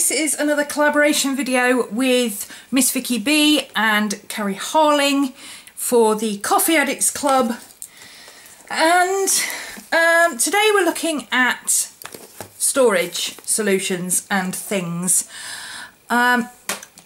this is another collaboration video with Miss Vicky B and Carie for the Coffee Addicts Club, and today we're looking at storage solutions and things. I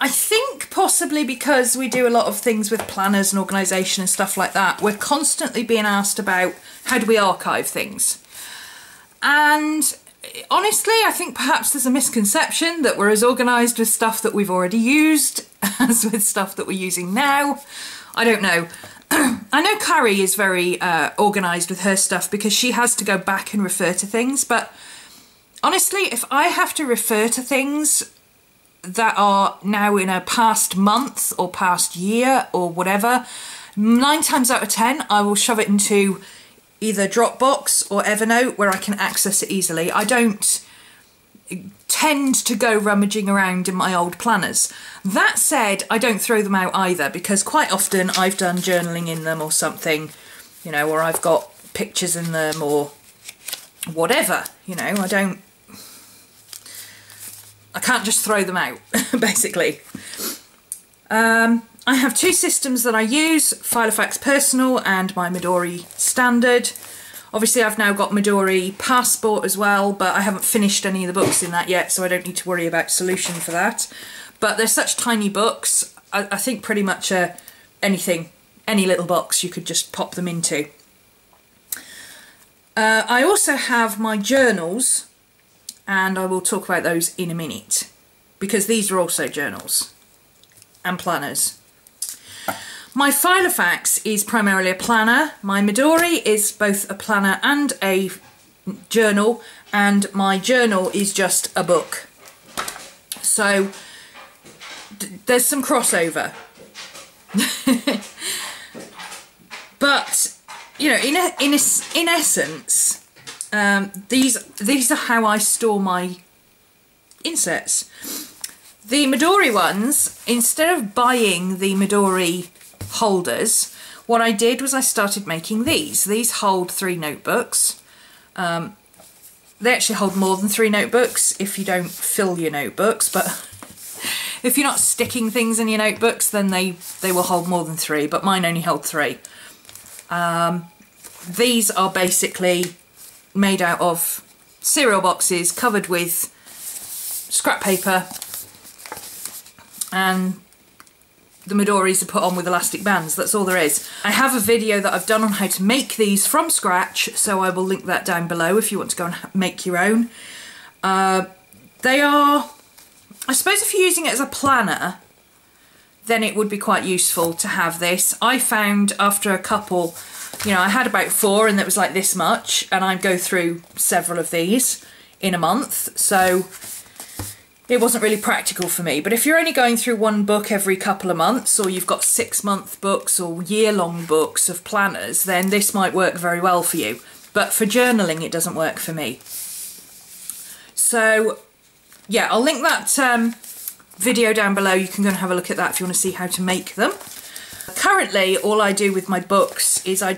think possibly because we do a lot of things with planners and organisation and stuff like that, we're constantly being asked about how do we archive things. And honestly, I think perhaps there's a misconception that we're as organised with stuff that we've already used as with stuff that we're using now. I don't know. I know Carie is very organised with her stuff because she has to go back and refer to things, but honestly, if I have to refer to things that are now in a past month or past year or whatever, 9 times out of 10 I will shove it into either Dropbox or Evernote where I can access it easily. I don't tend to go rummaging around in my old planners. That said, I don't throw them out either, because quite often I've done journaling in them or something, you know, or I've got pictures in them or whatever, you know. I can't just throw them out, basically. I have 2 systems that I use, Filofax Personal and my Midori Standard. Obviously I've now got Midori Passport as well, but I haven't finished any of the books in that yet, so I don't need to worry about solution for that. But they're such tiny books, I think pretty much anything, any little box you could just pop them into. I also have my journals, and I will talk about those in a minute, because these are also journals and planners. My Filofax is primarily a planner. My Midori is both a planner and a journal, and my journal is just a book. So there's some crossover. But, you know, in essence, these are how I store my inserts. The Midori ones, instead of buying the Midori holders, what I did was I started making these. These hold 3 notebooks. They actually hold more than 3 notebooks if you don't fill your notebooks, but if you're not sticking things in your notebooks, then they will hold more than 3, but mine only hold 3. These are basically made out of cereal boxes covered with scrap paper, and the Midoris are put on with elastic bands. That's all there is. I have a video that I've done on how to make these from scratch, so I will link that down below if you want to go and make your own. They are, I suppose if you're using it as a planner, then it would be quite useful to have this. I found after a couple, you know, I had about 4 and it was like this much, and I'd go through several of these in a month, so it wasn't really practical for me. But if you're only going through 1 book every couple of months, or you've got 6-month books or year-long books of planners, then this might work very well for you. But for journaling, it doesn't work for me. So yeah, I'll link that video down below. You can go and have a look at that if you want to see how to make them. Currently, all I do with my books is I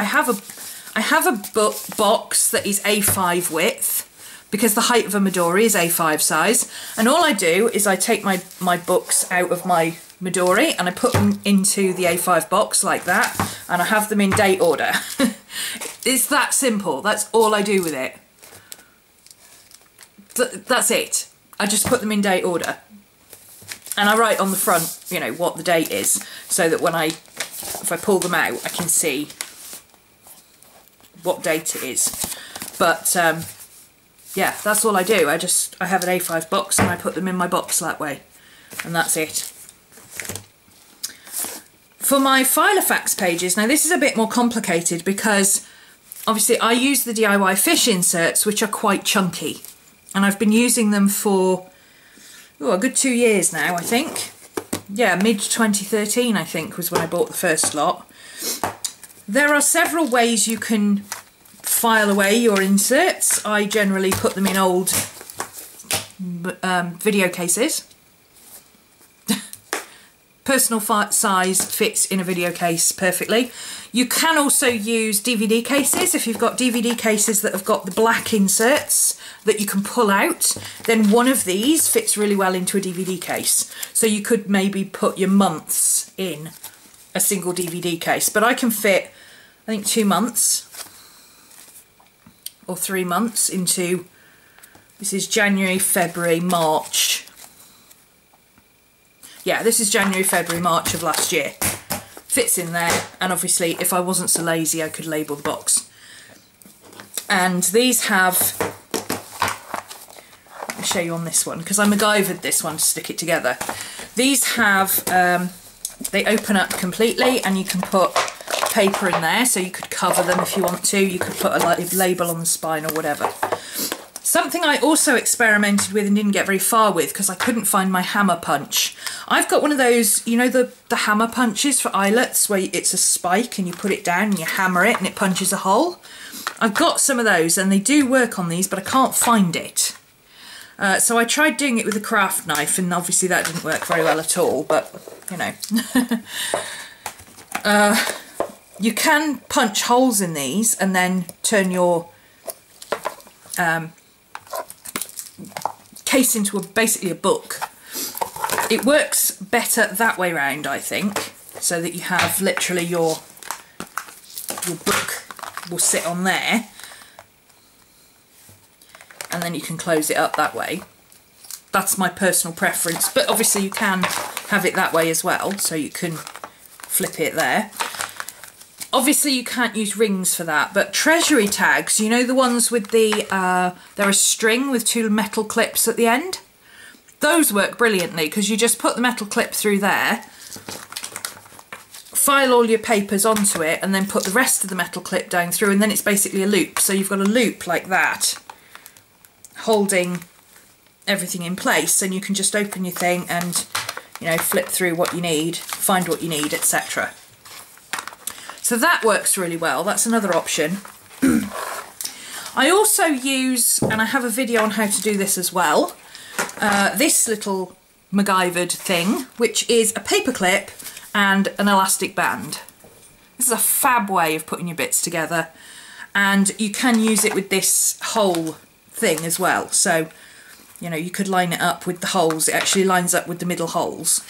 have a book box that is A5 width, because the height of a Midori is A5 size, and all I do is I take my books out of my Midori and I put them into the A5 box like that, and I have them in date order. It's that simple. That's all I do with it. That's it. I just put them in date order, and I write on the front, you know, what the date is, so that if I pull them out, I can see what date it is. But yeah, that's all I do. I have an A5 box and I put them in my box that way, and that's it. For my Filofax pages, now this is a bit more complicated because obviously I use the DIY fish inserts, which are quite chunky, and I've been using them for a good 2 years now, I think. Yeah, mid-2013 I think was when I bought the first lot. There are several ways you can file away your inserts. I generally put them in old video cases. personal size fits in a video case perfectly. You can also use DVD cases. If you've got DVD cases that have got the black inserts that you can pull out, then one of these fits really well into a DVD case. So you could maybe put your months in a single DVD case, but I can fit, I think, 2 months or 3 months into, this is January, February, March. Yeah, this is January, February, March of last year. Fits in there, and obviously if I wasn't so lazy I could label the box. And these have, let me show you on this one, because I MacGyvered this one to stick it together. These have, they open up completely and you can put paper in there, so you could cover them if you want to. You could put a label on the spine or whatever. Something I also experimented with and didn't get very far with because I couldn't find my hammer punch. I've got one of those, you know, the hammer punches for eyelets where it's a spike and you put it down and you hammer it and it punches a hole. I've got some of those and they do work on these, but I can't find it. So I tried doing it with a craft knife and obviously that didn't work very well at all, but you know. You can punch holes in these and then turn your case into basically a book. It works better that way round, I think, so that you have literally your book will sit on there and then you can close it up that way. That's my personal preference, but obviously you can have it that way as well, so you can flip it there. Obviously you can't use rings for that, but treasury tags, you know, the ones with the, they're a string with 2 metal clips at the end? Those work brilliantly because you just put the metal clip through there, file all your papers onto it and then put the rest of the metal clip down through, and then it's basically a loop. So you've got a loop like that holding everything in place, and you can just open your thing and, you know, flip through what you need, find what you need, etc. So that works really well. That's another option. I also use, and I have a video on how to do this as well, this little MacGyvered thing, which is a paper clip and an elastic band. This is a fab way of putting your bits together, and you can use it with this whole thing as well. So, you know, you could line it up with the holes. It actually lines up with the middle holes,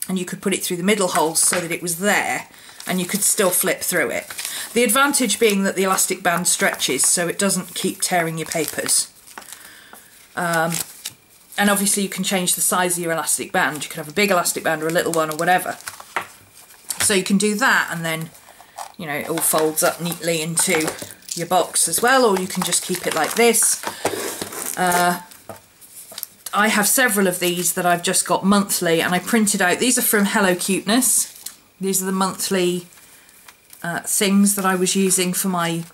and you could put it through the middle holes so that it was there and you could still flip through it. The advantage being that the elastic band stretches so it doesn't keep tearing your papers. And obviously you can change the size of your elastic band. You can have a big elastic band or a little one or whatever. So you can do that, and then, you know, it all folds up neatly into your box as well, or you can just keep it like this. I have several of these that I've just got monthly, and I printed out. These are from Hello Cuteness. These are the monthly things that I was using for my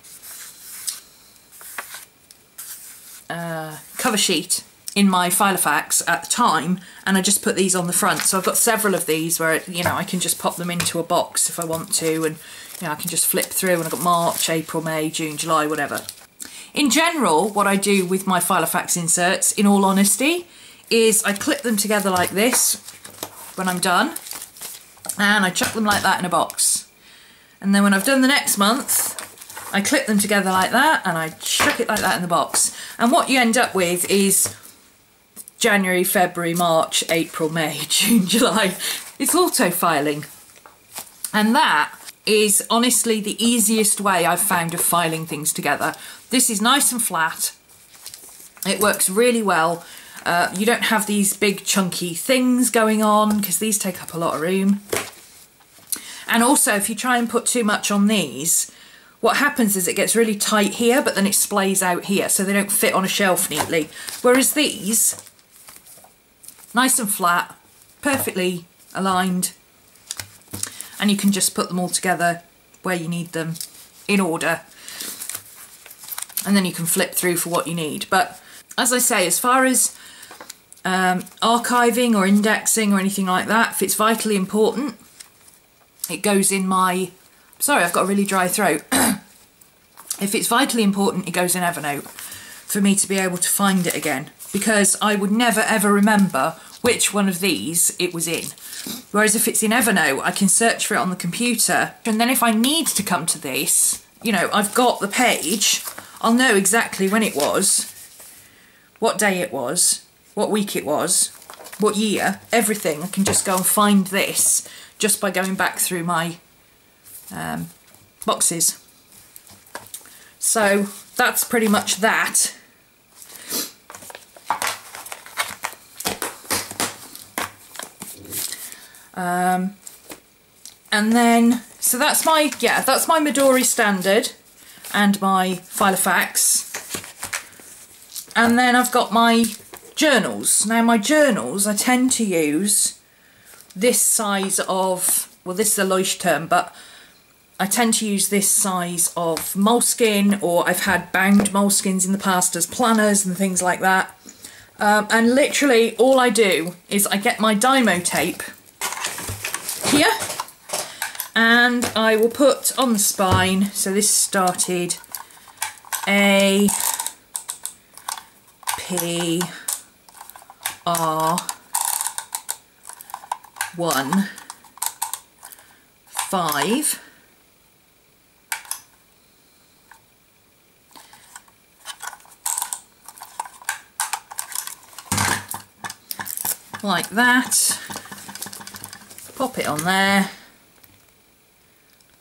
cover sheet in my Filofax at the time, and I just put these on the front. So I've got several of these where, you know, I can just pop them into a box if I want to, and, you know, I can just flip through, and I've got March, April, May, June, July, whatever. In general, what I do with my Filofax inserts, in all honesty, is I clip them together like this when I'm done, and I chuck them like that in a box. And then when I've done the next month, I clip them together like that and I chuck it like that in the box. And what you end up with is January, February, March, April, May, June, July. It's auto-filing. And that is honestly the easiest way I've found of filing things together. This is nice and flat. It works really well. You don't have these big chunky things going on because these take up a lot of room. And also, if you try and put too much on these, what happens is it gets really tight here, but then it splays out here, so they don't fit on a shelf neatly. Whereas these, nice and flat, perfectly aligned, and you can just put them all together where you need them in order, and then you can flip through for what you need. But as I say, as far as archiving or indexing or anything like that, if it's vitally important, it goes in my... Sorry, I've got a really dry throat. If it's vitally important, it goes in Evernote for me to be able to find it again, because I would never ever remember which one of these it was in. Whereas if it's in Evernote, I can search for it on the computer, and then if I need to come to this, you know, I've got the page, I'll know exactly when it was, what day it was, what week it was, what year, everything. I can just go and find this just by going back through my boxes. So that's pretty much that. And then, so that's my, yeah, that's my Midori standard and my Filofax. And then I've got my journals. Now my journals, I tend to use this size of, well, this is a Leuchtturm, but I tend to use this size of Moleskine, or I've had bound Moleskines in the past as planners and things like that. And literally all I do is I get my Dymo tape here and I will put on the spine, so this started A, P, R, 1, 5, like that, pop it on there,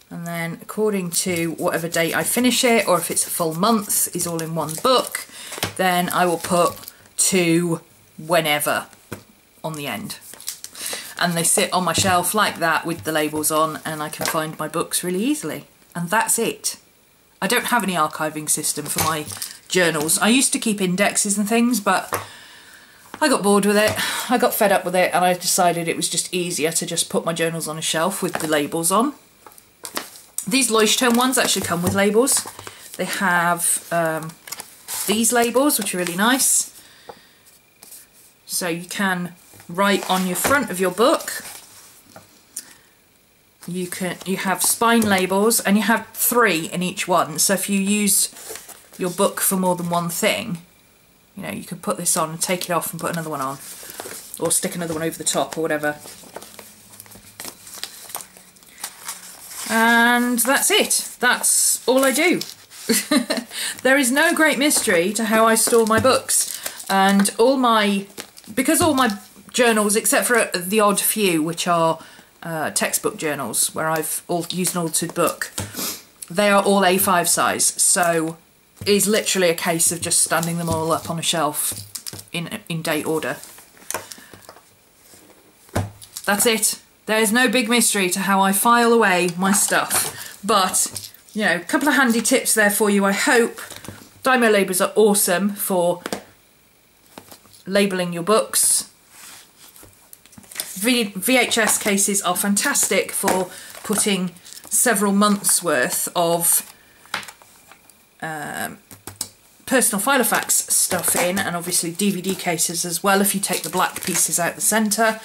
and then according to whatever date I finish it, or if it's a full month is all in one book, then I will put to whenever on the end. And they sit on my shelf like that with the labels on, and I can find my books really easily. And that's it. I don't have any archiving system for my journals. I used to keep indexes and things, but I got bored with it, I got fed up with it, and I decided it was just easier to just put my journals on a shelf with the labels on. These Leuchtturm ones actually come with labels. They have these labels, which are really nice. So you can write on your front of your book. You have spine labels, and you have 3 in each one. So if you use your book for more than one thing, you know, you can put this on and take it off and put another one on, or stick another one over the top or whatever. And that's it. That's all I do. There is no great mystery to how I store my books, and because all my journals, except for the odd few which are textbook journals where I've used an altered book, they are all A5 size, so it is literally a case of just standing them all up on a shelf in date order. That's it. There is no big mystery to how I file away my stuff, but you know, a couple of handy tips there for you, I hope. Dymo labels are awesome for labelling your books. VHS cases are fantastic for putting several months worth of personal Filofax stuff in, and obviously DVD cases as well if you take the black pieces out the centre.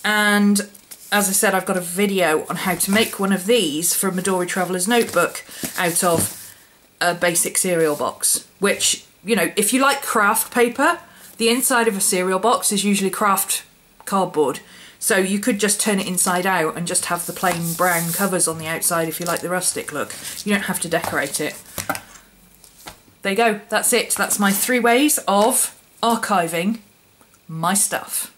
And as I said, I've got a video on how to make one of these for a Midori Traveller's Notebook out of a basic cereal box, which, you know, if you like craft paper, the inside of a cereal box is usually craft cardboard. So you could just turn it inside out and just have the plain brown covers on the outside if you like the rustic look. You don't have to decorate it. There you go, that's it. That's my 3 ways of archiving my stuff.